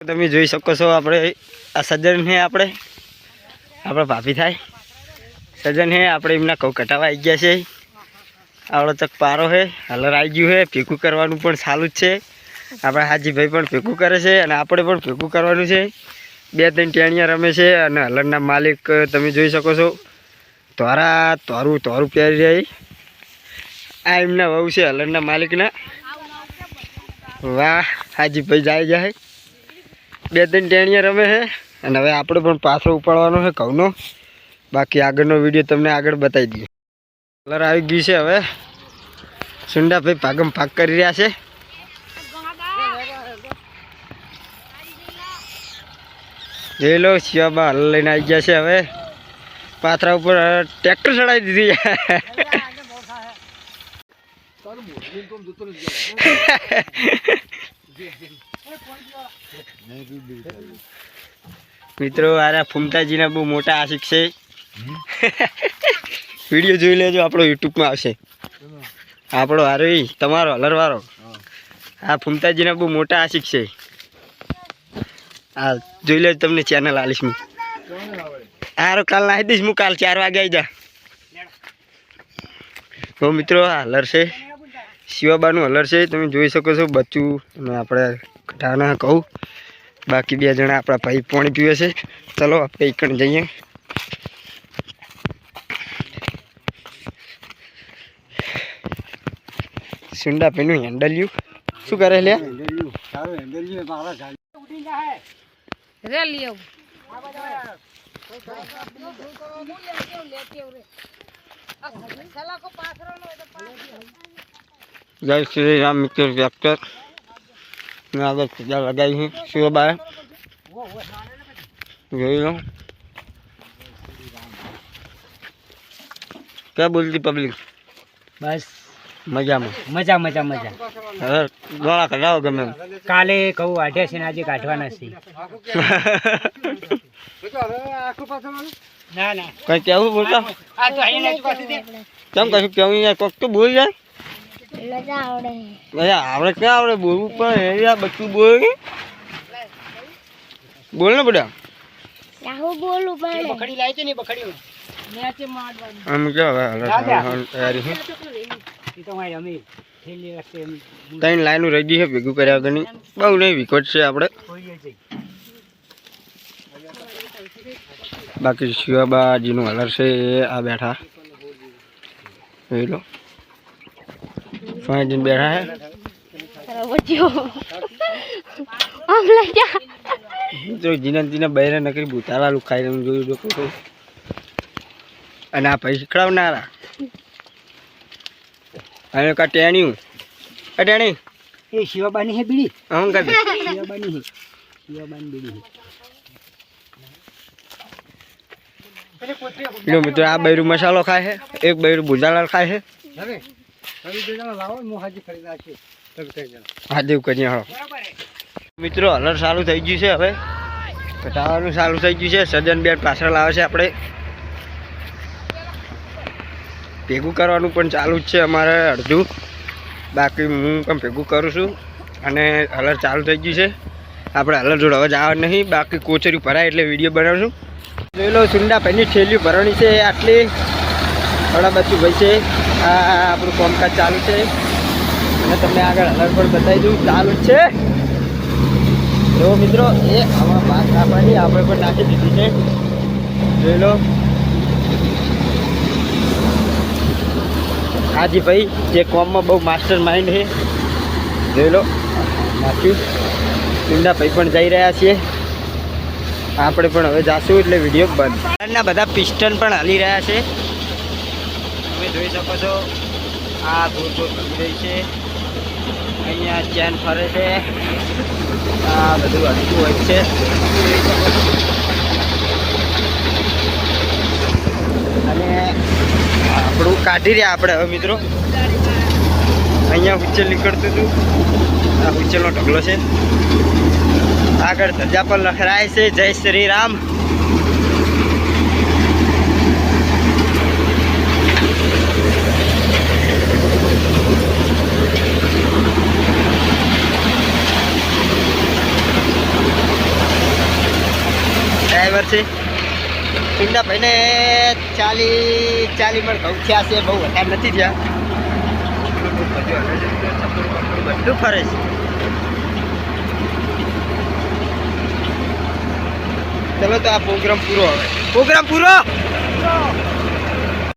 તમે જોઈ શકો છો આપણે આ સજ્જન હે આપણે ભાભી થાય સજ્જન હે આપણે એમના કઉ કટાવા આવી ગયા છે આવડો ચક પારો હે હલર આવી ગયું હે ભેગું કરવાનું પણ ચાલુ જ છે આપણે હાજીભાઈ પણ ભેગું કરે છે અને આપણે પણ ભેગું કરવાનું છે 2-3 ટેણિયા રમે છે અને હલરના માલિક તમે જોઈ શકો છો તોરું પહેરી રહી આ એમના વહુ છે હલરના માલિકના વાહ હાજીભાઈ જાય 2-3 ટેણિયા રમે છે અને હવે આપણે પણ પાછો ઉપાડવાનો છે ઘઉંનો બાકી આગળનો વિડીયો તમને આગળ બતાવી દઈએ કલર આવી ગયું છે હવે સુંડાભાઈ ભાગમ ભાગ કરી રહ્યા છે જોઈ લો શિવાબા હલ લઈને આવી ગયા છે હવે પાથરા ઉપર ટ્રેક્ટર ચડાવી દીધી મિત્રો આરા ફૂમતાજીના બહુ મોટા આશિક છે વિડીયો જોઈ લેજો આપણો યુટ્યુબમાં આવશે આપણો હારો તમારો હલરવાળો આ ફૂમતાજીના બહુ મોટા આશિક છે હા જોઈ લેજો તમને ચેનલ આલીશ હું હારો કાલ નાખી દઈશ હું કાલ 4 વાગે આવી જા તો મિત્રો આ હલર છે શિવાબાનું હલર છે તમે જોઈ શકો છો બચ્ચું અને આપણે કઢાના કહું બાકી 2 જણા આપણા ભાઈ પાણી પીવે છે ચલો આપણે એકણ જઈએ સુંડા પેનું હેન્ડલ્યું શું કરે લે જય શ્રી રામ મિત્ર ટ્રેક્ટર આગળ ખીજા લગાવી છે શિવબાએ જોઈ લો क्या बोलती पब्लिक बस मजा में मजा मजा मजा હવે ગોળા કઢાવો ગમે કાલે કહું વાઢ્યા છે ને આજે કાઢવાના છે ના ના કઈ કેવું બોલતા આ તો અહીં નથી પાછી દે કેમ કશું કેવું યાર કોક તો બોલ જાય મજા આવડે આવડે ક્યાં આવડે બોલવું પણ યાર બચ્ચું બોલ બોલ ને બધા હું બોલું પણ બખડી લાવી છે ને બખડી મેચે મારવાની આમ કે હવે તૈયારી છે ઈ તો મારી અમી થેલી રાખે એમ 3 લાઈનો રેડી છે ભેગું કર્યા વગરની બહુ નહીં વિકટ છે આપણે કોઈ છે બાકી શિવાબાજીનું હલર છે એ આ બેઠા જોઈ લો ફાઈન બેઠા હે મિત્રો જીના બૈરા નકરી ભૂતારા લુખાઈ રહ્યું જોયું લોકો અને આ ભાઈ શીખડાવનારા અને કા ટેણ્યું ટેણી એ શિવાબાની હે બીડી હું કરી શિવાબાની હે શિવાબાની બીડી હે મિત્રો આ બૈરું મસાલો ખાય છે એક બૈરું ભૂજાલાલ ખાય છે હવે હવે બેડા લાવો મો હાજી ખરીદા છે હા દેવ કરીએ હા મિત્રો હલર ચાલુ થઈ ગયું છે હવે કટાવાનું ચાલુ થઈ ગયું છે સજ્જન બેન પાછળ આવે છે આપણે ભેગું કરવાનું પણ ચાલુ જ છે અમારે અડધું બાકી હું પણ ભેગું કરું છું અને હલર ચાલુ થઈ ગયું છે આપણે હલર જોડે હવે જવા નહીં બાકી કોચરી ભરાય એટલે વિડીયો બનાવશું જોઈ લો સુંડા ભાઈની ઠેલીઓ ભરવાની છે આટલી થોડા બચ્ચું ભાઈ છે આ આપણું કામકાજ ચાલુ છે અને તમને આગળ હલર પણ બતાવી દઉં ચાલુ જ છે જો મિત્રો એ આમાં ભાત નાખવાની આપણે પણ નાખી દીધી છે જોઈ લો હાજી ભાઈ જે કોમમાં બહુ માસ્ટર માઇન્ડ છે જોઈ લો નાખ્યું સુંડા ભાઈ પણ જઈ રહ્યા છીએ આપણે પણ હવે જાશું એટલે વિડીયો બંધ ના બધા પિસ્ટન પણ હાલી રહ્યા છે તમે જોઈ શકો છો આ દૂર દૂર ફરી રહી છે અહીંયા ચેન ફરે છે આ બધું હલતું હોય છે અને આપણું કાઢી રહ્યા આપણે હવે મિત્રો અહીંયા હુચેલ નીકળતું હતું આ હુચેલનો ઢગલો છે આગળ ધજા પર લખરાય છે જય શ્રી રામ ડ્રાઈવર છે. સુંદાભાઈને 40 મણ ઘઉં થયા છે, બહુ વધારે નથી થયા. બધું ફરે છે. ચલો તો આ પ્રોગ્રામ પૂરો હવે. પ્રોગ્રામ પૂરો.